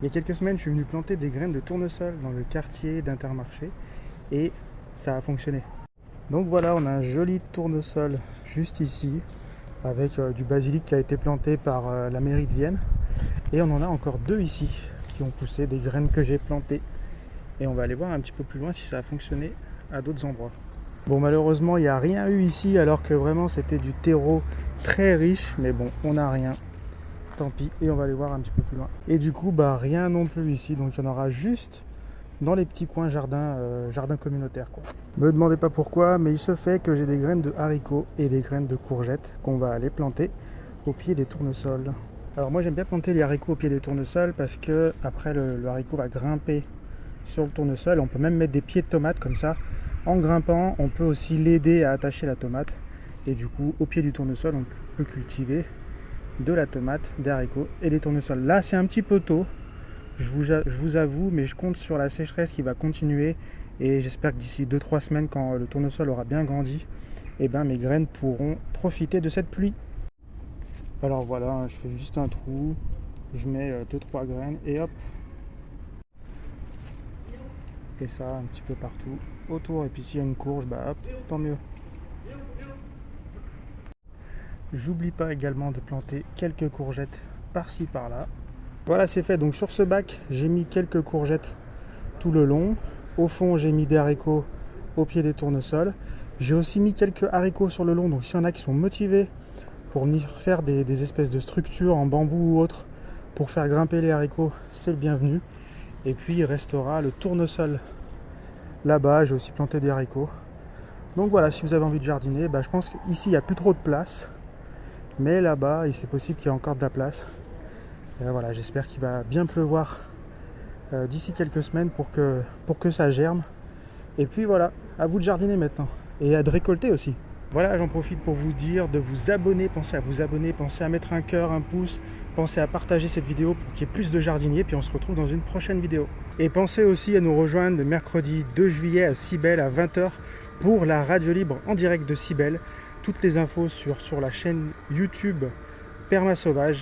Il y a quelques semaines, je suis venu planter des graines de tournesol dans le quartier d'Intermarché et ça a fonctionné. Donc voilà, on a un joli tournesol juste ici avec du basilic qui a été planté par la mairie de Vienne. Et on en a encore deux ici qui ont poussé des graines que j'ai plantées. Et on va aller voir un petit peu plus loin si ça a fonctionné à d'autres endroits. Bon, malheureusement, il n'y a rien eu ici alors que vraiment c'était du terreau très riche. Mais bon, on n'a rien. Tant pis, et on va aller voir un petit peu plus loin. Et du coup, rien non plus ici, donc il y en aura juste dans les petits coins jardin communautaire, quoi. Me demandez pas pourquoi, mais il se fait que j'ai des graines de haricots et des graines de courgettes qu'on va aller planter au pied des tournesols. Alors moi j'aime bien planter les haricots au pied des tournesols parce que après le haricot va grimper sur le tournesol. On peut même mettre des pieds de tomates comme ça. En grimpant, on peut aussi l'aider à attacher la tomate. Et du coup, au pied du tournesol, on peut cultiver de la tomate, des haricots et des tournesols. Là, c'est un petit peu tôt, je vous avoue, mais je compte sur la sécheresse qui va continuer et j'espère que d'ici 2-3 semaines, quand le tournesol aura bien grandi, mes graines pourront profiter de cette pluie. Alors voilà, je fais juste un trou, je mets 2-3 graines et hop, et ça un petit peu partout autour. Et puis s'il y a une courge, hop, tant mieux. J'oublie pas également de planter quelques courgettes par-ci par-là. Voilà, c'est fait. Donc sur ce bac, j'ai mis quelques courgettes tout le long. Au fond, j'ai mis des haricots au pied des tournesols. J'ai aussi mis quelques haricots sur le long. Donc s'il y en a qui sont motivés pour venir faire des espèces de structures en bambou ou autre pour faire grimper les haricots, c'est le bienvenu. Et puis il restera le tournesol là-bas. J'ai aussi planté des haricots. Donc voilà, si vous avez envie de jardiner, je pense qu'ici il n'y a plus trop de place. Mais là-bas, c'est possible qu'il y ait encore de la place. Et voilà, j'espère qu'il va bien pleuvoir d'ici quelques semaines pour que ça germe. Et puis voilà, à vous de jardiner maintenant. Et de récolter aussi. Voilà, j'en profite pour vous dire de vous abonner. Pensez à vous abonner, pensez à mettre un cœur, un pouce. Pensez à partager cette vidéo pour qu'il y ait plus de jardiniers. Puis on se retrouve dans une prochaine vidéo. Et pensez aussi à nous rejoindre le mercredi 2 juillet à Cybèle à 20 h pour la radio libre en direct de Cybèle. Toutes les infos sur la chaîne YouTube Perma Sauvage.